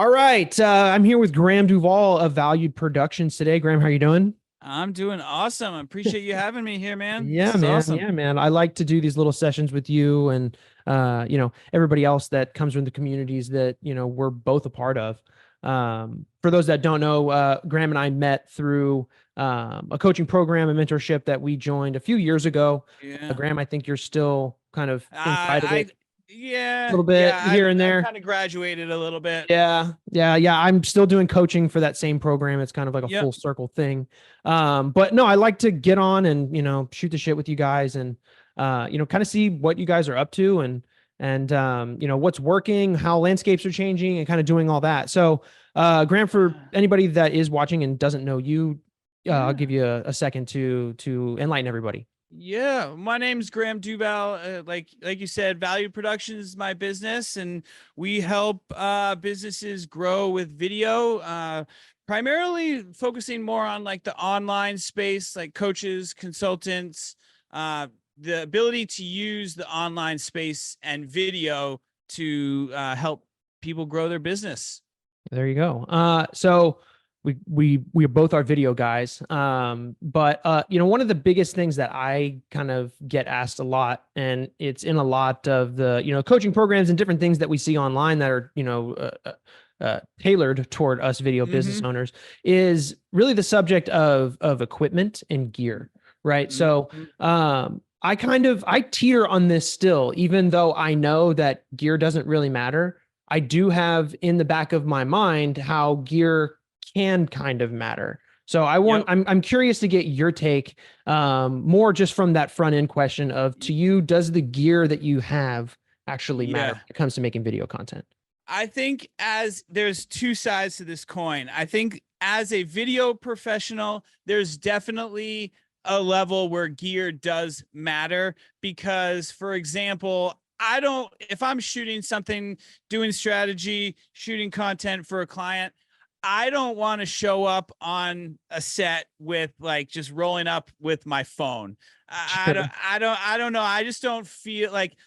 All right. I'm here with Graham Duvall of Valued Productions today. Graham, how you doing? I'm doing awesome. I appreciate you having me here, man. This Yeah, is man. awesome. Yeah, man. I like to do these little sessions with you and everybody else that comes from the communities that, we're both a part of. For those that don't know, Graham and I met through a coaching program and mentorship that we joined a few years ago. Yeah. Graham, I think you're still kind of inside of it I a yeah, little bit yeah, here and I've there. kind of graduated a little bit. Yeah. I'm still doing coaching for that same program. It's kind of like a Yep. full circle thing. But no, I like to get on and, shoot the shit with you guys and, kind of see what you guys are up to and what's working, how landscapes are changing and kind of doing all that. So, Graham, for anybody that is watching and doesn't know you, I'll Yeah. give you a second to enlighten everybody. Yeah, my name's Graham Duval. Like you said, Value Productions is my business, and we help businesses grow with video. Primarily focusing more on like the online space, like coaches, consultants, the ability to use the online space and video to help people grow their business. There you go. So we both are video guys. But one of the biggest things that I kind of get asked a lot, and it's in a lot of the coaching programs and different things that we see online that are tailored toward us video business Mm-hmm. owners, is really the subject of equipment and gear, right? So Mm-hmm. I teeter on this still, even though I know that gear doesn't really matter. I do have in the back of my mind how gear can kind of matter. So Yep. I'm curious to get your take, more just from that front end question of, to you, does the gear that you have actually matter Yeah. when it comes to making video content? I think as there's two sides to this coin. I think as a video professional, there's definitely a level where gear does matter because, for example, if I'm shooting something, doing strategy, shooting content for a client, I don't want to show up on a set with like just rolling up with my phone. Sure. I don't know. I just don't feel like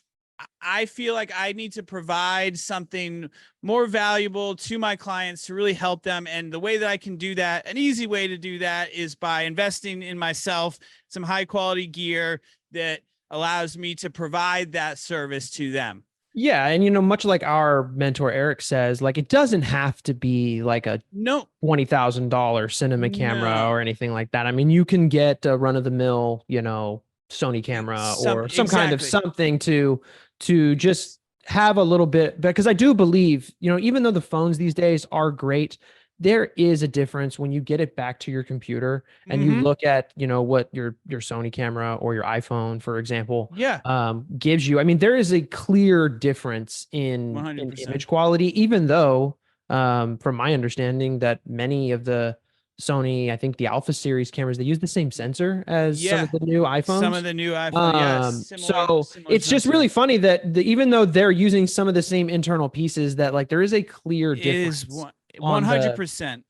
I feel like I need to provide something more valuable to my clients to really help them. And the way that I can do that, an easy way to do that, is by investing in myself, some high quality gear that allows me to provide that service to them. Yeah, and much like our mentor Eric says, like, it doesn't have to be like a No, $20,000 cinema camera or no, anything like that. I mean, you can get a run of the mill, Sony camera or some kind of exactly. something to just have a little bit, because I do believe, even though the phones these days are great, there is a difference when you get it back to your computer and you Mm-hmm. look at, what your Sony camera or your iPhone, for example, Yeah, gives you. I mean, there is a clear difference in 100%. image quality, even though, from my understanding, that many of the Sony, I think the Alpha series cameras, they use the same sensor as some of Yeah. the new Some iPhones. of the new iPhone, yes, So similar it's just really sensor. funny that even though they're using some of the same internal pieces, that like there is a clear It is difference one on the, 100%.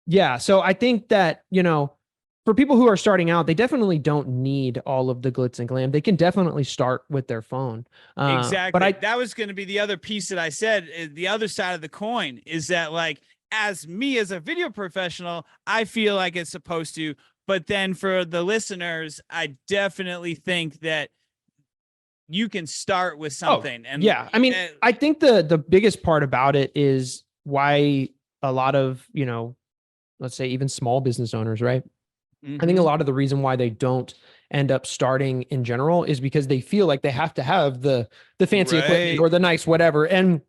yeah. So I think that, for people who are starting out, they definitely don't need all of the glitz and glam. They can definitely start with their phone. But Exactly. I, That was going to be the other piece that I said. The other side of the coin is that, like, as me as a video professional, I feel like it's supposed to. But then for the listeners, I definitely think that you can start with oh, something. And yeah. I mean, I think the biggest part about it is why a lot of, let's say even small business owners, right? I think a mm-hmm. lot of the reason why they don't end up starting in general is because they feel like they have to have the fancy equipment Right. or the nice whatever. And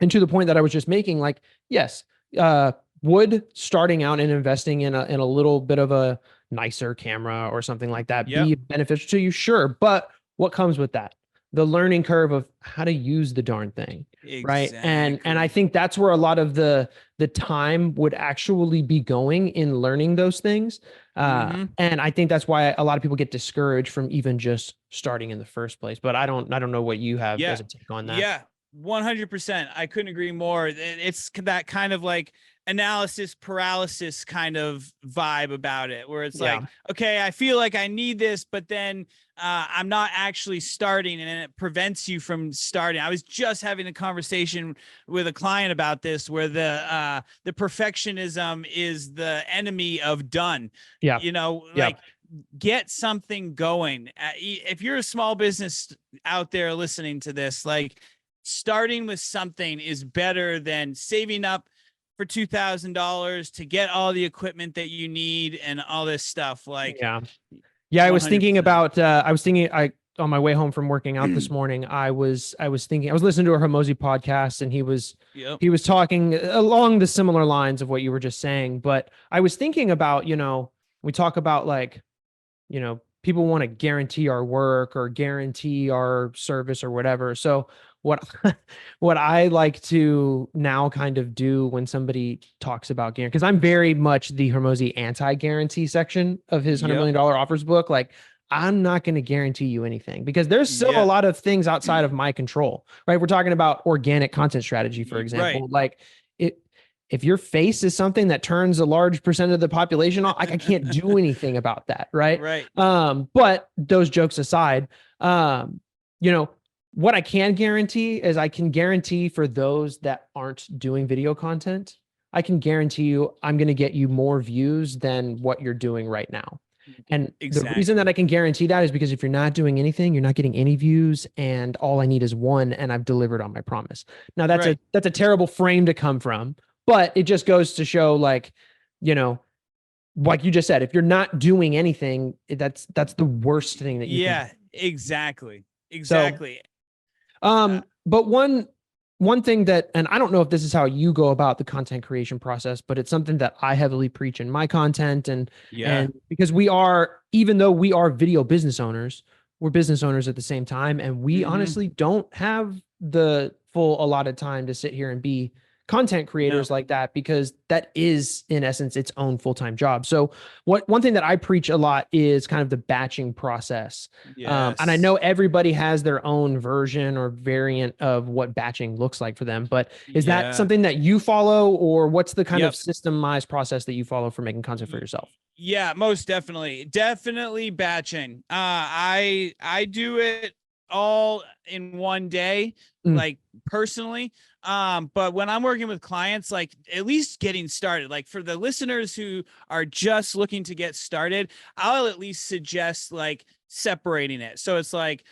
to the point that I was just making, like, yes, would starting out and investing in a little bit of a nicer camera or something like that Yep. be beneficial to you? Sure. But what comes with that? The learning curve of how to use the darn thing. Right. And I Exactly. think that's where a lot of the time would actually be going in learning those things. Mm-hmm. And I think that's why a lot of people get discouraged from even just starting in the first place. But I don't know what you have Yeah. as a take on that. Yeah. 100%. I couldn't agree more. It's that kind of like analysis paralysis kind of vibe about it, where it's Yeah. like, okay, I feel like I need this, but then I'm not actually starting, and it prevents you from starting. I was just having a conversation with a client about this, where the perfectionism is the enemy of done. Yeah. Yeah. Like, get something going. If you're a small business out there listening to this, like, starting with something is better than saving up for $2,000 to get all the equipment that you need and all this stuff. Like, Yeah. Yeah. I was thinking 100%. about, on my way home from working out this morning, I was thinking, I was listening to a Hermosi podcast, and Yep. he was talking along the similar lines of what you were just saying. But I was thinking about, we talk about like, people want to guarantee our work or guarantee our service or whatever. So what what I like to now kind of do when somebody talks about guarantee, because I'm very much the Hermosi anti-guarantee section of his $100 Yep. million offers book. Like, I'm not going to guarantee you anything because there's still a Yeah. lot of things outside of my control, right? We're talking about organic content strategy, for example. Right. Like, it, if your face is something that turns a large percent of the population off, I can't do anything about that, right? Right. But those jokes aside, you know, what I can guarantee is I can guarantee for those that aren't doing video content, I can guarantee you I'm going to get you more views than what you're doing right now. And the reason that I can guarantee that is because if you're not doing anything, you're not getting any views, and all I need is one, and I've delivered on my promise. Now that's Right. a terrible frame to come from, but it just goes to show, like, like you just said, if you're not doing anything, that's the worst thing that you can. Yeah, exactly. Exactly. But one thing that, and I don't know if this is how you go about the content creation process, but it's something that I heavily preach in my content. And because even though we are video business owners, we're business owners at the same time. And we honestly don't have the full allotted time to sit here and be content creators like that, because that is in essence its own full-time job. So one thing that I preach a lot is kind of the batching process. And I know everybody has their own version or variant of what batching looks like for them, but is that something that you follow, or what's the kind of systemized process that you follow for making content for yourself? Yeah, most definitely. Definitely batching. I do it all in one day, like personally. But when I'm working with clients, like, at least getting started, like for the listeners who are just looking to get started, I'll at least suggest like separating it. So it's like,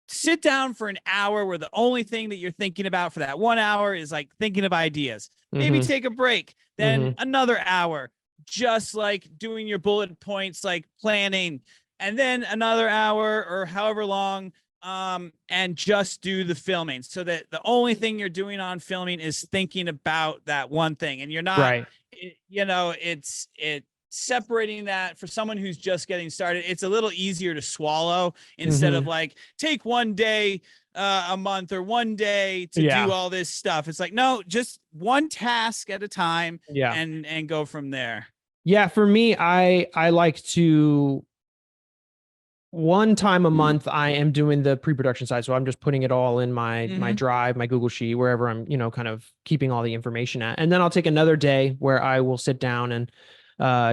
sit down for an hour where the only thing that you're thinking about for that 1 hour is like thinking of ideas. Maybe take a break, then another hour, just like doing your bullet points, like planning, and then another hour or however long, and just do the filming, so that the only thing you're doing on filming is thinking about that one thing, and you're not, it's separating that. For someone who's just getting started, it's a little easier to swallow, instead of like, take one day a month or one day to do all this stuff. It's like, no, just one task at a time, and go from there. Yeah, for me, I like to, one time a month, I am doing the pre-production side. So I'm just putting it all in my Drive, my Google Sheet, wherever I'm, kind of keeping all the information at. And then I'll take another day where I will sit down and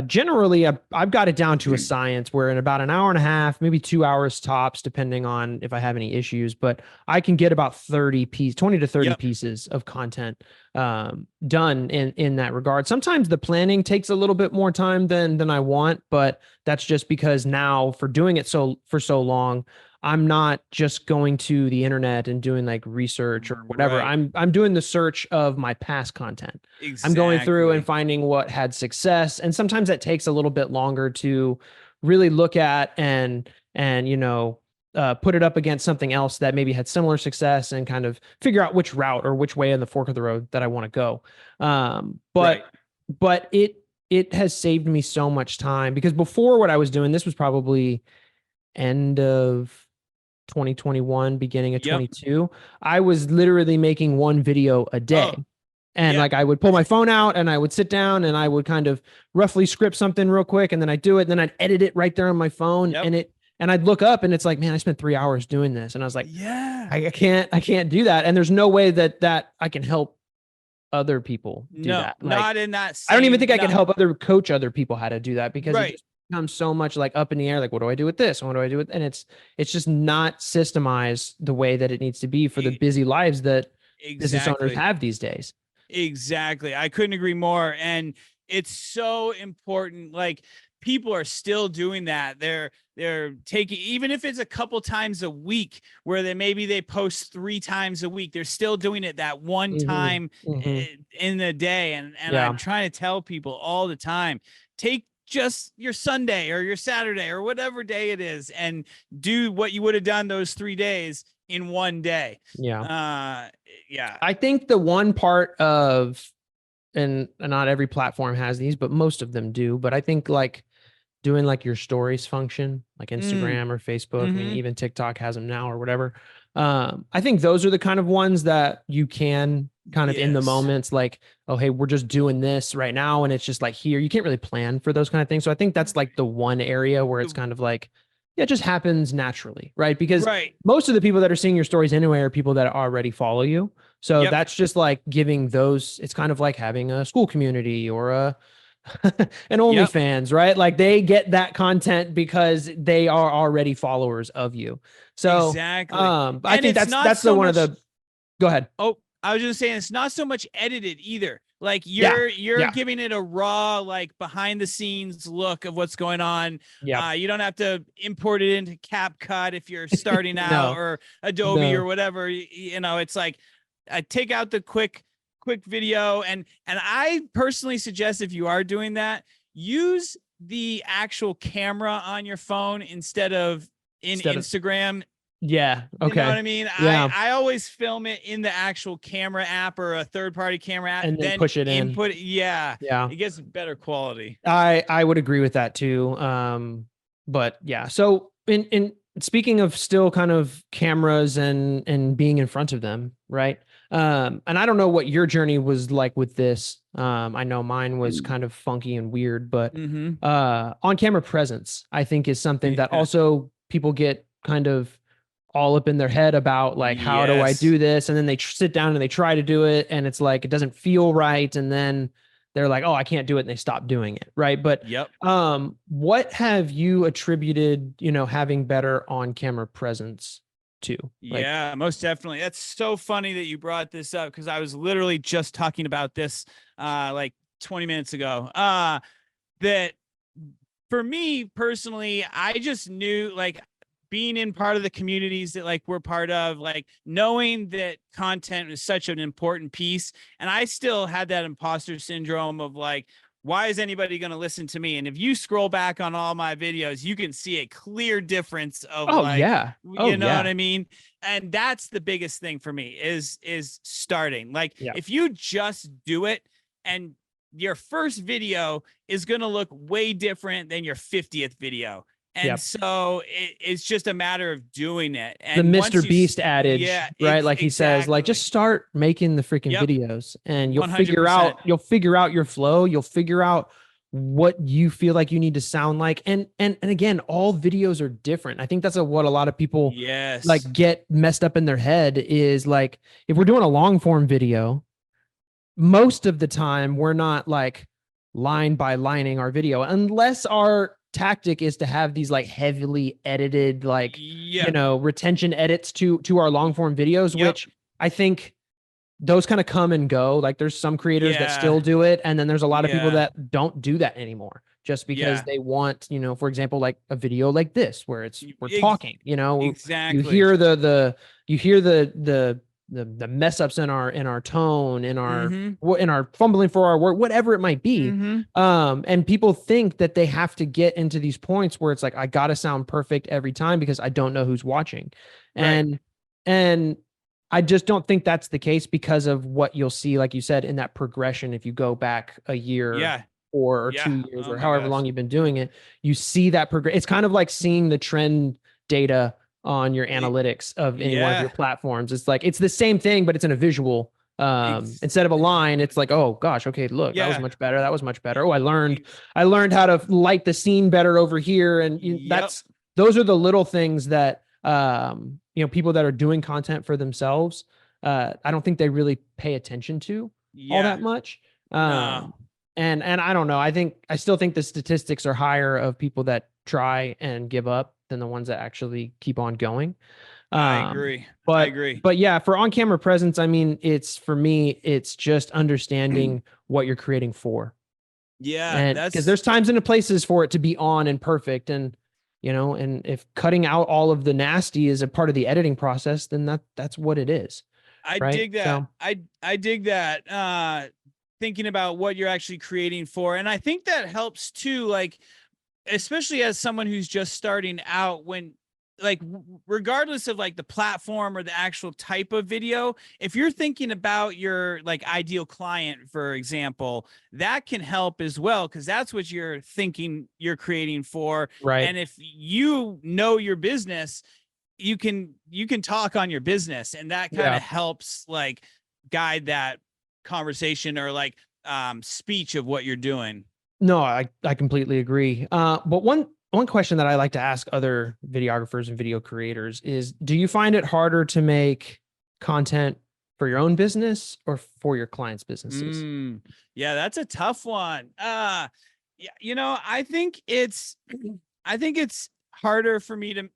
generally I've got it down to a science, where in about an hour and a half, maybe 2 hours tops, depending on if I have any issues, but I can get about 20 to 30 pieces of content done in that regard. Sometimes the planning takes a little bit more time than I want, but that's just because now, for doing it for so long, I'm not just going to the internet and doing like research or whatever. I'm doing the search of my past content. I'm going through and finding what had success. And sometimes that takes a little bit longer to really look at and put it up against something else that maybe had similar success, and kind of figure out which route or which way in the fork of the road that I want to go. But it has saved me so much time, because before, what I was doing, this was probably end of 2021, beginning of 22, I was literally making one video a day. And like, I would pull my phone out and I would sit down and I would kind of roughly script something real quick, and then I'd do it, and then I'd edit it right there on my phone. And I'd look up and it's like, man, I spent 3 hours doing this. And I was like, I can't do that. And there's no way that I can help other people do No, that. Like, not in that I don't even same, think I could not help coach other people how to do that because it right. just becomes so much like up in the air. Like, what do I do with this? What do I do with? And it's just not systemized the way that it needs to be for the E- busy lives that business owners Exactly. have these days. Exactly. I couldn't agree more. And it's so important. Like people are still doing that. They're taking, even if it's a couple times a week where maybe they post 3 times a week, they're still doing it that one Mm-hmm. time Mm-hmm. in the day. And I'm Yeah. trying to tell people all the time, take just your Sunday or your Saturday or whatever day it is and do what you would have done those 3 days in one day. Yeah. Uh, yeah. I think the one part of, and not every platform has these, but most of them do. But I think like doing like your stories function, like Mm, Instagram or Facebook. I mean, mm-hmm. even TikTok has them now or whatever. I think those are the kind of ones that you can kind of in the Yes. moments, like, oh, hey, we're just doing this right now. And it's just like here, you can't really plan for those kind of things. So I think that's like the one area where it's kind of like, yeah, it just happens naturally, right? Because Right. most of the people that are seeing your stories anyway are people that already follow you. So Yep. that's just like giving those, it's kind of like having a school community or a and Yep. OnlyFans, right? Like they get that content because they are already followers of you. So, Exactly. I And think it's that's not the so one of much. the. Go ahead. Oh, I was just saying it's not so much edited either. Like Yeah, you're yeah, giving it a raw, like behind the scenes look of what's going on. yep. You don't have to import it into CapCut if you're starting out No, or Adobe or no. whatever. You know, it's like take out the quick video and I personally suggest if you are doing that, use the actual camera on your phone instead of in Instead of, Instagram. yeah, You know what okay, I mean? yeah, I always film it in the actual camera app or a third party camera app, and then then push it in. input it. Yeah, Yeah, it gets better quality. I would agree with that too. But yeah, so in speaking of still kind of cameras and being in front of them, right? And I don't know what your journey was like with this. I know mine was kind of funky and weird, but Mm-hmm. on camera presence, I think is something that Yeah. also people get kind of all up in their head about like how do I Yes. do this, and then they sit down and they try to do it and it's like it doesn't feel right, and then they're like, oh, I can't do it, and they stop doing it, right? But Yep. what have you attributed, having better on camera presence to? Like, Yeah, most definitely. That's so funny that you brought this up because I was literally just talking about this like 20 minutes ago. That for me personally, I just knew like being in part of the communities that like we're part of, like knowing that content is such an important piece. And I still had that imposter syndrome of like, why is anybody going to listen to me? And if you scroll back on all my videos, you can see a clear difference of oh like, yeah, oh you know what yeah, I mean? And that's the biggest thing for me is starting. Like yeah, if you just do it and your first video is going to look way different than your 50th video. And yep. so it's just a matter of doing it. The And once Mr. you, Beast adage, yeah, right? Like he says, like just exactly. start making the freaking Yep. videos and you'll figure 100%. out your flow, you'll figure out what you feel like you need to sound like. And again, all videos are different. I think that's what a lot of people Yes. like get messed up in their head is like if we're doing a long form video, most of the time we're not like line by lining our video unless our tactic is to have these like heavily edited like Yep. retention edits to our long form videos, Yep. which I think those kind of come and go. Like there's some creators that Yeah. still do it, and then there's a lot of people Yeah. that don't do that anymore just because Yeah. they want, for example, like a video like this where we're talking, you Exactly. hear you hear the mess ups in our tone, Mm-hmm. in our fumbling for our word, whatever it might be. Mm-hmm. And people think that they have to get into these points where it's like I gotta sound perfect every time because I don't know who's watching. Right. And I just don't think that's the case because of what you'll see, like you said, in that progression. If you go back a year Yeah. or Yeah. 2 years Oh or my however long gosh. you've been doing it, you see that progress. It's kind of like seeing the trend data on your It, analytics of any one of your yeah. platforms. It's like it's the same thing, but it's in a visual. Instead of a line, it's like, oh gosh, okay, look, that was Yeah. much better. That was much better. Oh, Ex- I learned how to light the scene better over here. And Yep. those are the little things that people that are doing content for themselves, I don't think they really pay attention to. all Yeah. that much. No, And I don't know. I still think the statistics are higher of people that try and give up than the ones that actually keep on going. I Um, agree. I but agree. but yeah, for on-camera presence, I mean, it's for me, it's just understanding what you're creating for. Yeah, And because that's there's times and places for it to be on and perfect. And and if cutting out all of the nasty is a part of the editing process, then that's what it is. I Right. dig that. So I dig that. Thinking about what you're actually creating for. And I think that helps too, like especially as someone who's just starting out when like regardless of like the platform or the actual type of video, if you're thinking about your like ideal client, for example, that can help as well because that's what you're thinking you're creating for. right. And if you know your business, you can talk on your business, and that kind Yeah. of helps like guide that conversation or like speech of what you're doing. No, I completely agree. But one question that I like to ask other videographers and video creators is, do you find it harder to make content for your own business or for your clients' businesses? Yeah, that's a tough one. Yeah, I think it's harder for me to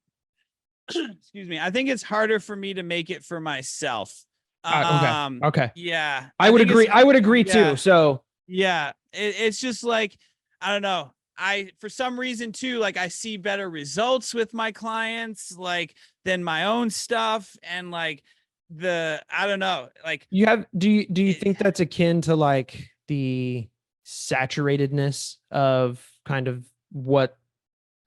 excuse me. I think it's harder for me to make it for myself. Okay. Okay. Yeah, I I would think it's agree. I would agree too. yeah, So yeah. It's just like I don't know. I for some reason too, like I see better results with my clients, like than my own stuff, and like the I don't know, like do you it, think that's akin to like the saturatedness of kind of what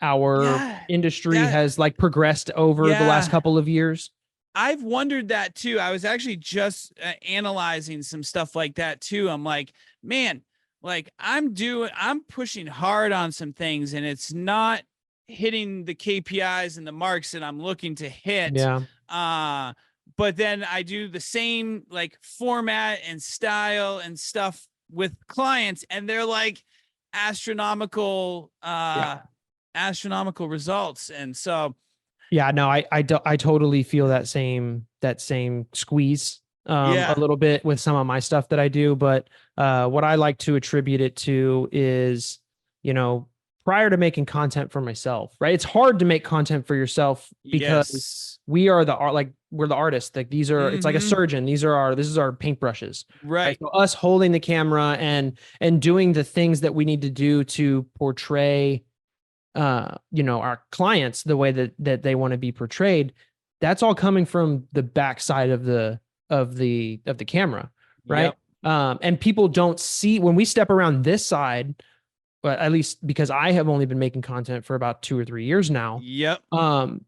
our yeah, industry that has like progressed over the last yeah. couple of years? I've wondered that too. I was actually just analyzing some stuff like that too. I'm like, man, like I'm pushing hard on some things and it's not hitting the KPIs and the marks that I'm looking to hit. Yeah. Uh, but then I do the same like format and style and stuff with clients and they're like astronomical, Yeah. astronomical results. And so, Yeah, no, I totally feel that same squeeze a yeah, little bit with some of my stuff that I do, but what I like to attribute it to is, you know, prior to making content for myself, right? It's hard to make content for yourself because yes. we are the art, like we're the artists. Like it's like a Mm-hmm. surgeon. This is our paintbrushes. Right. Right. So us holding the camera and doing the things that we need to do to portray our clients the way that they want to be portrayed, that's all coming from the backside of the camera, right? Yep. And people don't see when we step around this side, but at least because I have only been making content for about 2 or 3 years now. Yep. um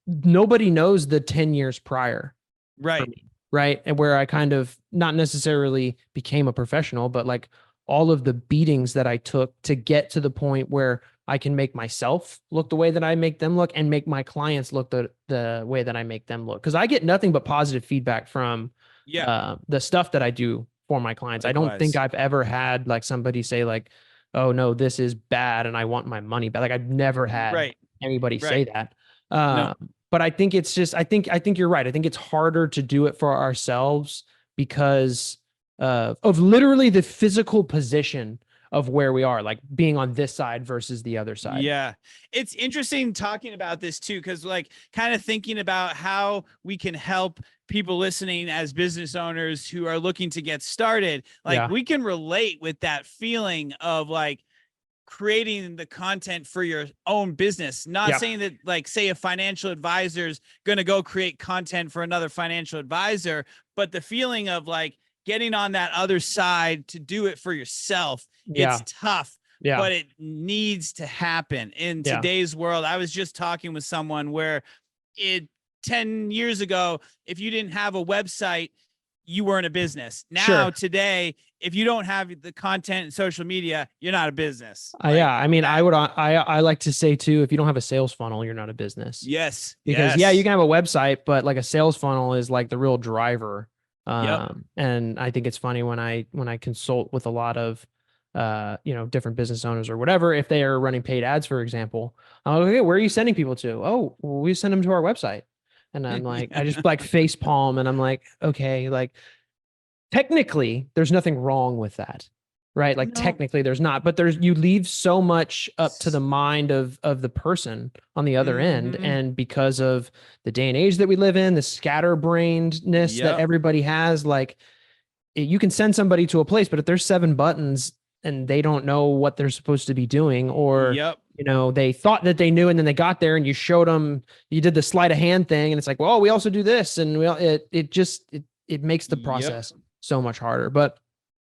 Nobody knows the 10 years prior for Right. me, right? And where I kind of not necessarily became a professional, but like all of the beatings that I took to get to the point where I can make myself look the way that I make them look and make my clients look the way that I make them look. Because I get nothing but positive feedback from Yeah. the stuff that I do for my clients. I don't think Likewise. I've ever had like somebody say like, "Oh no, this is bad and I want my money back." Like I've never had Right. anybody say Right. that. No. But I think it's just I think you're right. I think it's harder to do it for ourselves because of literally the physical position of where we are, like being on this side versus the other side. Yeah. It's interesting talking about this too, because like kind of thinking about how we can help people listening as business owners who are looking to get started. Like Yeah. we can relate with that feeling of like creating the content for your own business. Not Yeah. saying that like say a financial advisor is going to go create content for another financial advisor, but the feeling of like getting on that other side to do it for yourself, it's Yeah. tough, Yeah. but it needs to happen in Yeah. today's world. I was just talking with someone where it 10 years ago, if you didn't have a website, you weren't a business. Now, Sure. today, if you don't have the content and social media, you're not a business. Yeah. Like I mean, that. I like to say too, if you don't have a sales funnel, you're not a business. Yes. Because yeah, you Yes. can have a website, but like a sales funnel is like the real driver. Yep. And I think it's funny when I consult with a lot of different business owners or whatever, if they are running paid ads, for example, I'm like, okay, where are you sending people to? Oh, well, we send them to our website. And I'm like, I just like face palm and I'm like, okay, like technically there's nothing wrong with that, right? Like No. technically there's not, but there's, you leave so much up to the mind of the person on the other end. Mm-hmm. And because of the day and age that we live in, the scatterbrainedness that Yep. everybody has, like you can send somebody to a place, but if there's 7 buttons and they don't know what they're supposed to be doing, or Yep. they thought that they knew and then they got there and you showed them, you did the sleight of hand thing, and it's like, well, we also do this, and it makes the Yep. process so much harder. But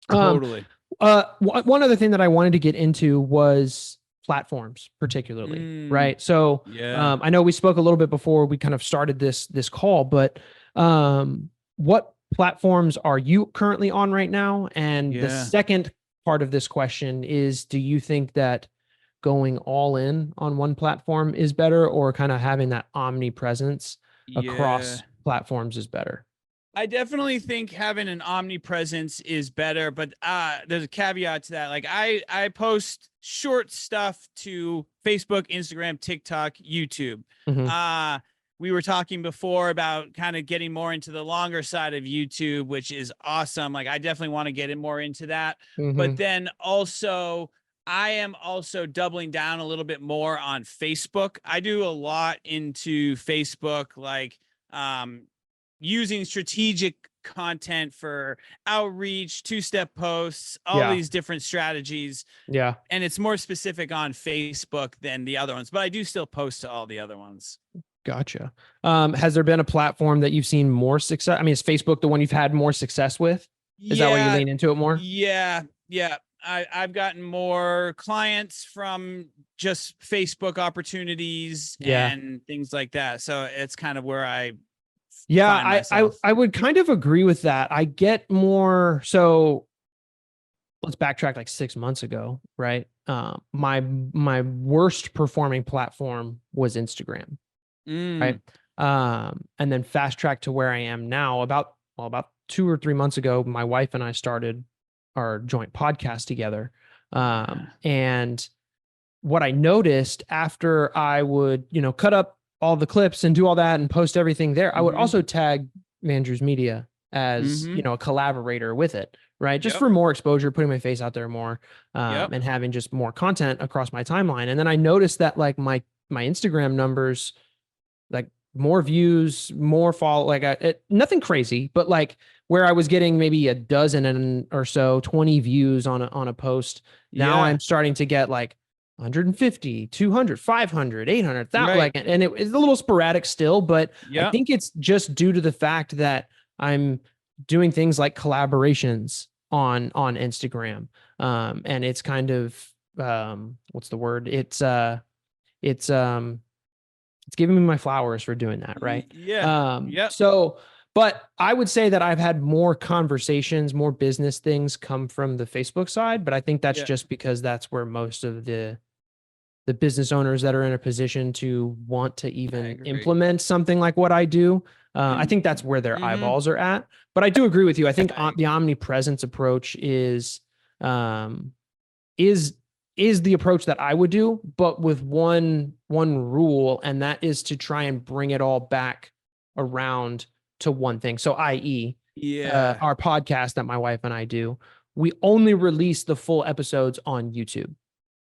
um Totally. one other thing that I wanted to get into was platforms, particularly, Mm, right? So yeah. I know we spoke a little bit before we kind of started this call, but what platforms are you currently on right now? And the Yeah. second part of this question is, do you think that going all in on one platform is better, or kind of having that omnipresence Yeah. across platforms is better? I definitely think having an omnipresence is better, but there's a caveat to that. Like I post short stuff to Facebook, Instagram, TikTok, YouTube. Mm-hmm. Uh we were talking before about kind of getting more into the longer side of YouTube, which is awesome. Like I definitely want to get in more into that. But Mm-hmm. then also I am also doubling down a little bit more on Facebook. I do a lot into Facebook, like um using strategic content for outreach, two-step posts, all Yeah. these different strategies. Yeah. And it's more specific on Facebook than the other ones, but I do still post to all the other ones. Gotcha. Has there been a platform that you've seen more success? I mean, is Facebook the one you've had more success with? Is that why you Yeah. lean into it more? Yeah. Yeah. I've gotten more clients from just Facebook opportunities Yeah. and things like that. So it's kind of where I Yeah, find myself. I would kind of agree with that. I get more. So let's backtrack like 6 months ago, right? My worst performing platform was Instagram, right? Mm, And then fast track to where I am now. About 2 or 3 months ago, my wife and I started our joint podcast together. yeah. And what I noticed after I would, cut up all the clips and do all that and post everything there, I would Mm-hmm. also tag Vandrew's Media as, Mm-hmm. a collaborator with it, right? Just Yep. for more exposure, putting my face out there more, Yep. and having just more content across my timeline. And then I noticed that like my Instagram numbers, like more views, more follow, like nothing crazy, but like where I was getting maybe a dozen and or so, 20 views on a post. Now Yeah. I'm starting to get like 150, 200, 500, 800, that Right. like, and it's a little sporadic still, but I Yep. think it's just due to the fact that I'm doing things like collaborations on Instagram. And it's kind of, what's the word? It's it's giving me my flowers for doing that, right? Yeah. Yep. So, but I would say that I've had more conversations, more business things come from the Facebook side, but I think that's Yeah. just because that's where most of the business owners that are in a position to want to I even agree. implement something like what I do. I And think that's where their mm-hmm. eyeballs are at. But I do agree with you. I think I the omnipresence approach um, is is the approach that I would do, but with one rule, and that is to try and bring it all back around to one thing. So, i.e., yeah. our podcast that my wife and I do, we only release the full episodes on YouTube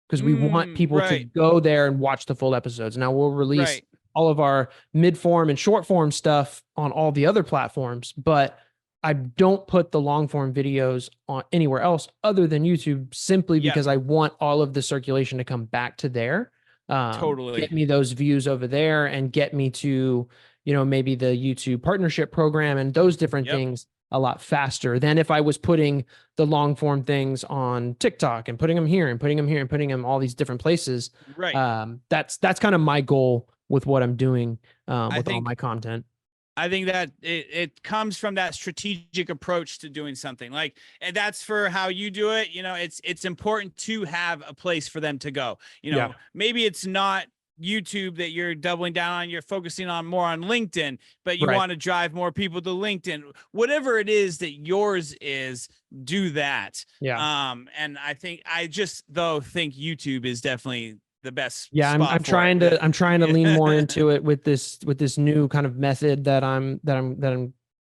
because we want Mm, people to right. go there and watch the full episodes. Now we'll release Right. all of our mid form and short form stuff on all the other platforms, but I don't put the long form videos on anywhere else other than YouTube, simply Yep. because I want all of the circulation to come back to there. Totally. Get me those views over there and get me to, maybe the YouTube partnership program and those different Yep. things a lot faster than if I was putting the long form things on TikTok and putting them here and putting them here and putting them all these different places. Right. That's kind of my goal with what I'm doing, I with all think my content. I think that it comes from that strategic approach to doing something like, and that's for how you do it. It's important to have a place for them to go. Yeah. Maybe it's not YouTube that you're doubling down on, you're focusing on more on LinkedIn, but you Right. want to drive more people to LinkedIn. Whatever it is that yours is, do that. Yeah. And I just though think YouTube is definitely the best Yeah, I'm spot for it. I'm trying to lean more Yeah. into it with this new kind of method that I'm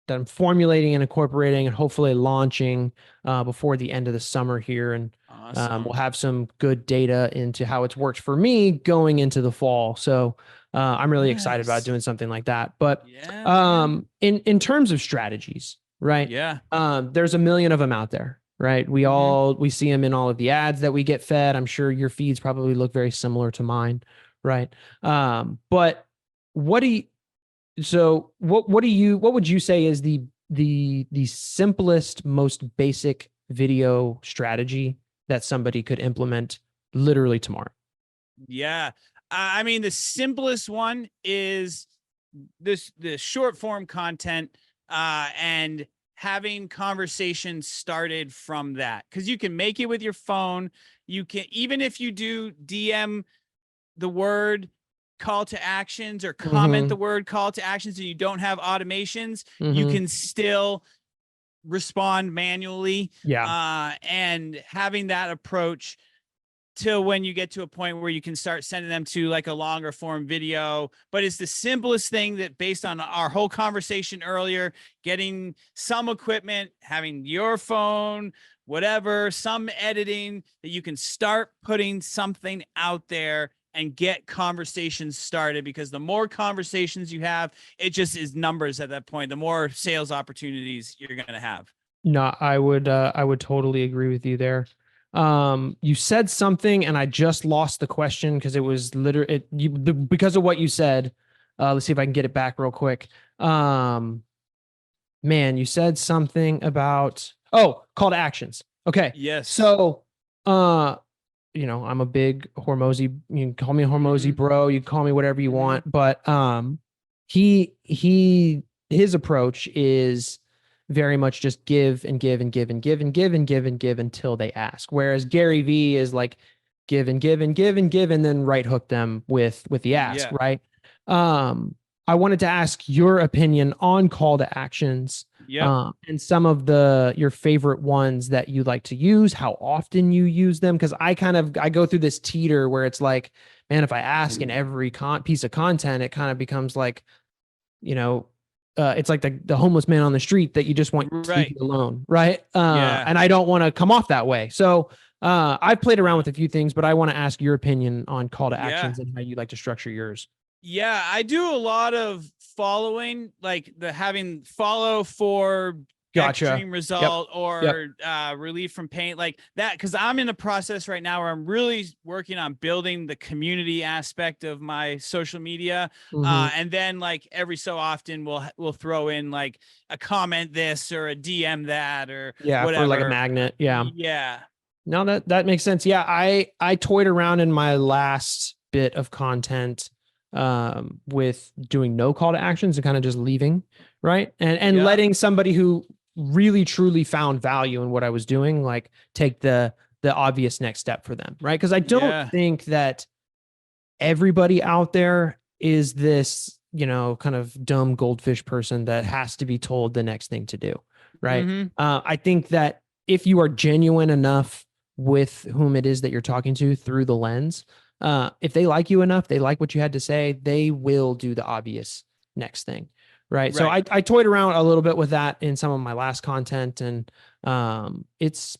that I'm formulating and incorporating and hopefully launching before the end of the summer here. And we'll Awesome. have some good data into how it's worked for me going into the fall. So I'm really excited about Nice. doing something like that. But Yeah, man. in terms of strategies, right? Yeah. There's a million of them out there, right? Mm-hmm. We see them in all of the ads that we get fed. I'm sure your feeds probably look very similar to mine, right? But what do you so what would you say is the simplest, most basic video strategy that somebody could implement literally tomorrow? Yeah. I mean, the simplest one is the short form content and having conversations started from that, because you can make it with your phone. You can, even if you do DM the word call to actions or comment Mm-hmm. the word call to actions and you don't have automations, you Mm-hmm. can still respond manually. Yeah. And having that approach till when you get to a point where you can start sending them to like a longer form video. But it's the simplest thing, that based on our whole conversation earlier, getting some equipment, having your phone, whatever, some editing, that you can start putting something out there and get conversations started. Because the more conversations you have, it just is numbers at that point, the more sales opportunities you're going to have. No, I would totally agree with you there. You said something and I just lost the question because it was literally because of what you said. Let's see if I can get it back real quick. Um, Man, you said something about call to actions. Okay. Yes. So I'm a big Hormozy, you can call me a Hormozy Mm-hmm. bro, you can call me whatever you Mm-hmm. want, but he his approach is very much just give and give and give and give and give and give and give until they ask. Whereas Gary V is like give and give and give and give and then right hook them with the ask, Yeah. right? Um I wanted to ask your opinion on call to actions, Yep. and some of your favorite ones that you like to use, how often you use them. Because I go through this teeter where it's like, man, if I ask in every piece of content, it kind of becomes like, you know, it's like the homeless man on the street that you just want to leave Right. alone, right? Yeah. And I don't want to come off that way. So I've played around with a few things, but I want to ask your opinion on call to Yeah. actions and how you like to structure yours. Yeah. I do a lot of following, like the having follow for Gotcha. extreme Yep. result Yep. or relief from pain, like that. Because I'm in a process right now where I'm really working on building the community aspect of my social media. Hmm. And then like every so often we'll throw in like a comment this or a DM that or Yeah, for like a whatever. magnet. Yeah. Yeah. No, that makes sense. Yeah, I toyed around in my last bit of content with doing no call to actions and kind of just leaving, right? And Yep. letting somebody who really truly found value in what I was doing like take the obvious next step for them, right? Because I don't Yeah. think that everybody out there is this, kind of dumb goldfish person that has to be told the next thing to do, right? Mm-hmm. I think that if you are genuine enough with whom it is that you're talking to through the lens, if they like you enough, they like what you had to say, they will do the obvious next thing, right? So Right. I toyed around a little bit with that in some of my last content, and it's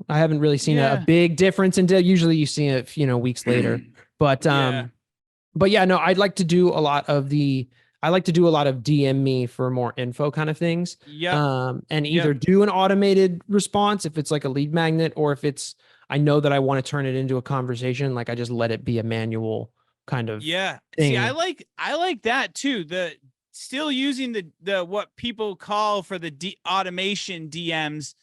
I haven't really seen a Yeah. big difference until usually you see it weeks later, but Yeah. yeah, no, I like to do a lot of DM me for more info kind of things. Yep. And either Yep. do an automated response if it's like a lead magnet, or if it's, I know that I want to turn it into a conversation, like I just let it be a manual kind of Yeah. See, thing. I like that too. The still using the what people call for the automation DMs,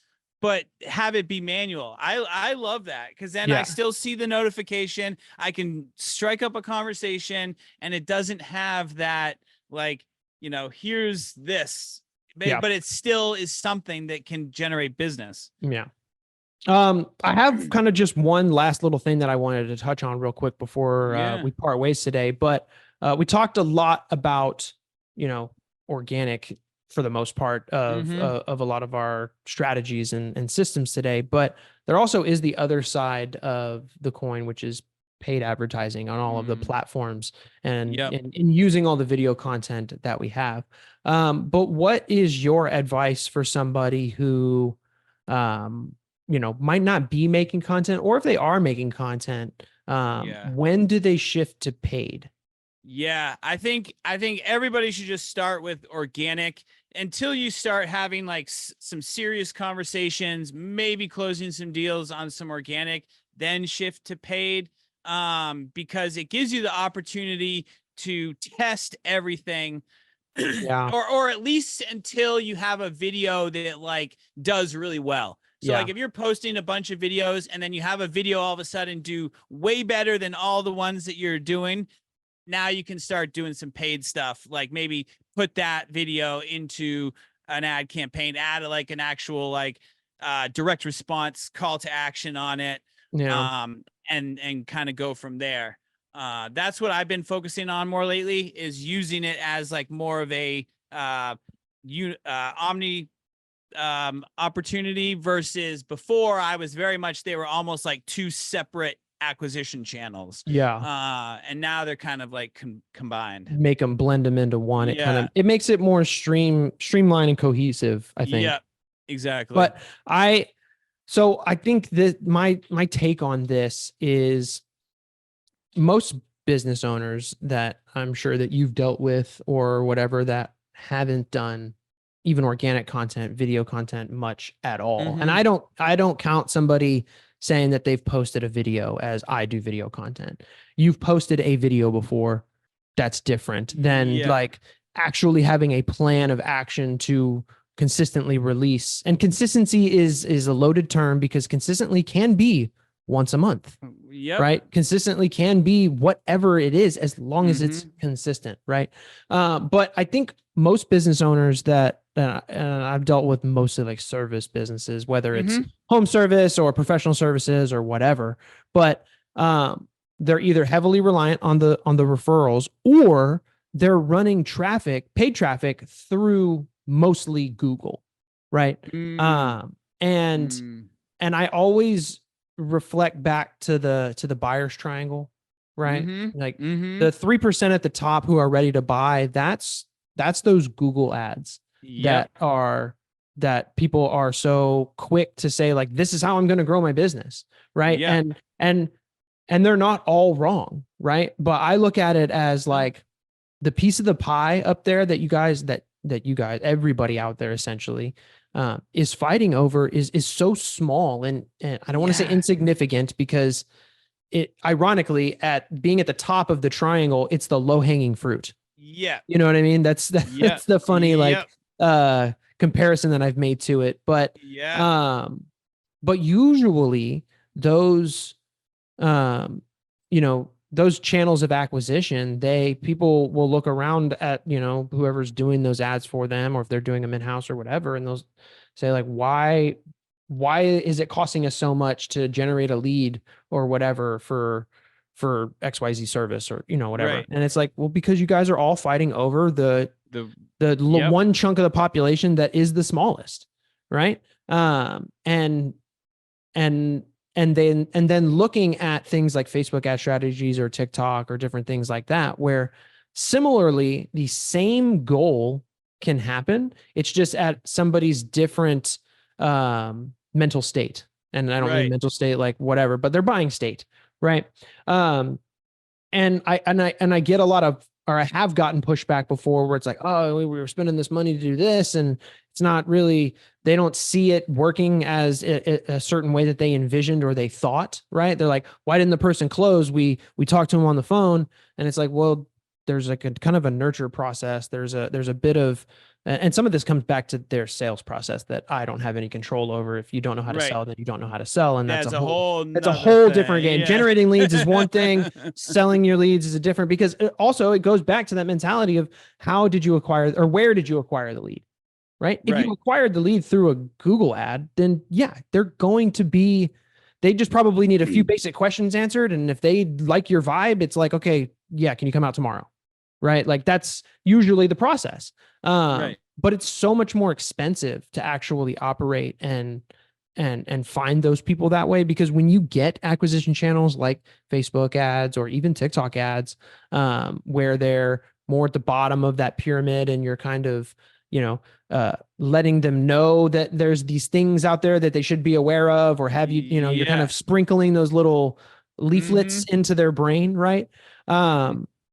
but have it be manual. I love that, because then I Yeah. still see the notification. I can strike up a conversation and it doesn't have that like, here's this. Yeah. But it still is something that can generate business. Yeah. I have kind of just one last little thing that I wanted to touch on real quick before Yeah. we part ways today. But we talked a lot about, organic for the most part Mm-hmm. of a lot of our strategies and systems today. But there also is the other side of the coin, which is paid advertising on all of the Mm, platforms and, yep. and using all the video content that we have. But what is your advice for somebody who, um, might not be making content, or if they are making content, Yeah. when do they shift to paid? Yeah, I think everybody should just start with organic until you start having like some serious conversations, maybe closing some deals on some organic, then shift to paid, because it gives you the opportunity to test everything Yeah. or at least until you have a video that like does really well. So like Yeah. if you're posting a bunch of videos and then you have a video all of a sudden do way better than all the ones that you're doing, now you can start doing some paid stuff, like maybe put that video into an ad campaign, add like an actual like direct response call to action on it, Yeah. and kind of go from there. That's what I've been focusing on more lately, is using it as like more of a omni opportunity, versus before I was very much, they were almost like two separate acquisition channels. Yeah. And now they're kind of like combined. Make them blend them into one. Yeah. It makes it more streamlined and cohesive, I think. Yep. Exactly. But I think that my take on this is, most business owners that I'm sure that you've dealt with or whatever, that haven't done even organic content, video content much at all. And Mm-hmm. I don't count somebody saying that they've posted a video as I do video content. You've posted a video before. That's different than Yeah. like actually having a plan of action to consistently release. And consistency is a loaded term, because consistently can be once a month, Yep. right? Consistently can be whatever it is, as long as it's Mm-hmm. consistent, right? But I think most business owners that I've dealt with, mostly like service businesses, whether it's Mm-hmm. home service or professional services or whatever, but they're either heavily reliant on the referrals, or they're running traffic, paid traffic, through mostly Google, right? Mm. And Mm. I always reflect back to the buyer's triangle, right? Mm-hmm. Like Mm-hmm. the 3% at the top who are ready to buy, that's those Google ads Yep. that people are so quick to say, like, this is how I'm going to grow my business, right? Yep. And they're not all wrong, right? But I look at it as like the piece of the pie up there that you guys, everybody out there essentially is fighting over, is so small, and I don't want to say Yeah. insignificant, because it, ironically, at being at the top of the triangle, it's the low hanging fruit. Yep. You know what I mean? That's Yep. the funny Yep. like comparison that I've made to it. Yeah. Um, but usually those you know, those channels of acquisition, people will look around at, whoever's doing those ads for them, or if they're doing them in-house or whatever, and they'll say like, why is it costing us so much to generate a lead or whatever for XYZ service, or whatever. Right. And it's like, well, because you guys are all fighting over the Yep. one chunk of the population that is the smallest, right? And then looking at things like Facebook ad strategies or TikTok or different things like that, where similarly the same goal can happen. It's just at somebody's different mental state. And I don't mean Right. mental state like whatever, but their buying state, right? And I get a lot of, or I have gotten pushback before, where it's like, oh, we were spending this money to do this, and it's not really, they don't see it working as a certain way that they envisioned or they thought, right? They're like, why didn't the person close? We talked to them on the phone, and it's like, well, there's like a kind of a nurture process. There's a bit of, and some of this comes back to their sales process that I don't have any control over. If you don't know how to Right. sell, then you don't know how to sell. And That's a whole it's a nother whole thing. different game. Yeah. Generating leads is one thing. Selling your leads is a different, because it goes back to that mentality of how did you acquire, or where did you acquire the lead? Right. If you acquired the lead through a Google ad, then yeah, they just probably need a few basic questions answered. And if they like your vibe, it's like, okay, yeah, can you come out tomorrow? Right. Like that's usually the process. Right. But it's so much more expensive to actually operate and and find those people that way. Because when you get acquisition channels like Facebook ads or even TikTok ads, where they're more at the bottom of that pyramid, and you're kind of, you know, letting them know that there's these things out there that they should be aware of, or have you, you know, you're kind Yeah. of sprinkling those little leaflets Mm-hmm. into their brain, right?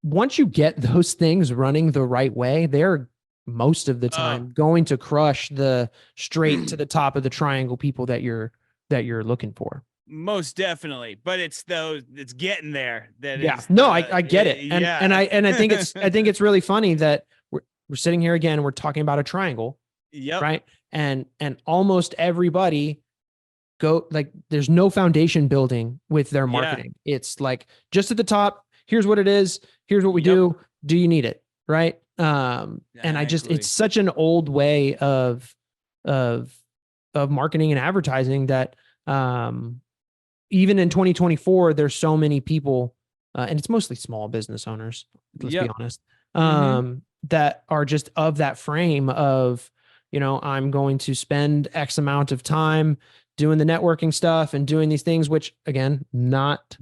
Once you get those things running the right way, they're most of the Oh, time going to crush the straight to the top of the triangle people that you're looking for. most definitely. But it's getting there. That Yeah. is No, I get it. yeah. And I think it's really funny that we're sitting here again, we're talking about a triangle, Yep. right? And almost everybody go like there's no foundation building with their Yeah. marketing. It's like just at the top, here's what it is, here's what we Yep. do. Do you need it? Right. And I just it's Exactly. such an old way of of marketing and advertising that even in 2024, there's so many people, and it's mostly small business owners, let's be Yep. honest, Mm-hmm. that are just of that frame of, you know, I'm going to spend X amount of time doing the networking stuff and doing these things, which again, not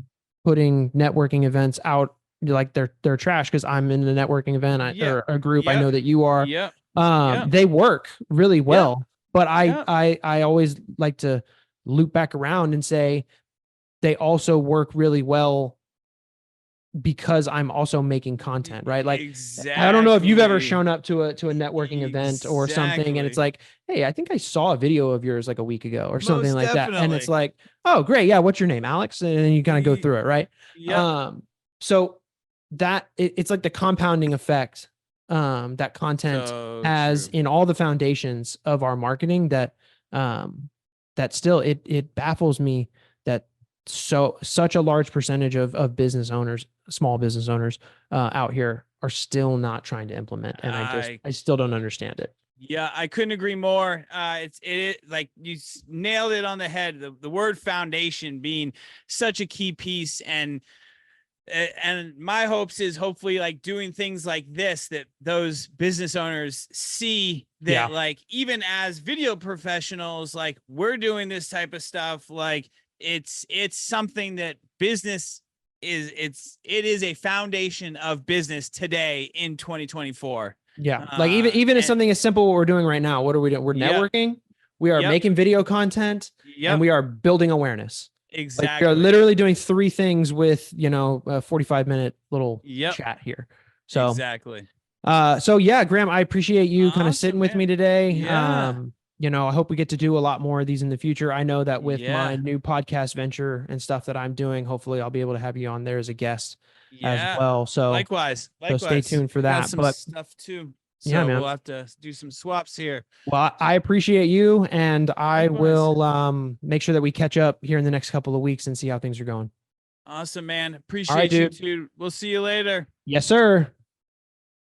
putting networking events out like they're trash, because I'm in a networking event, Yeah. or a group. I Yep. know that you are. Yep. Yep. They work really Yep. well, but Yep. I always like to loop back around and say they also work really well because I'm also making content, right? Like, I don't know if you've ever Exactly. shown up to a networking event or something, and it's Exactly. like, hey, I think I saw a video of yours like a week ago or something Most like that, and it's definitely. like, oh, great, yeah, what's your name, Alex? And then you kind of go through it, right? Yep. So it's like the compounding effect that content So has true. in all the foundations of our marketing, that that still it baffles me that such a large percentage of business owners, small business owners out here are still not trying to implement, and I I still don't understand it. Yeah, I couldn't agree more. It like you nailed it on the head. The word foundation being such a key piece, and my hopes is hopefully like doing things like this, that those business owners see that, Yeah, like, even as video professionals, like, we're doing this type of stuff, like it's something that business it is a foundation of business today in 2024. yeah. Like even as And something as simple what we're doing right now, what are we doing? We're yep, networking, we are yep, making video content, and yep, we are building awareness. Like we are exactly. literally doing three things with, you know, a 45-minute little Yep, chat here. So exactly. so yeah, Graham, I appreciate you kind of sitting Awesome, with me man. today. Yeah. You know, I hope we get to do a lot more of these in the future. I know that with my Yeah. new podcast venture and stuff that I'm doing, hopefully I'll be able to have you on there as a guest as Yeah. well. Likewise. So stay Likewise. tuned for I got that. some But stuff too. yeah, So man. we'll have to do some swaps here. Well, I appreciate you, and I Likewise. will make sure that we catch up here in the next couple of weeks and see how things are going. Awesome, man. All right, Appreciate you dude. too. We'll see you later. Yes, sir.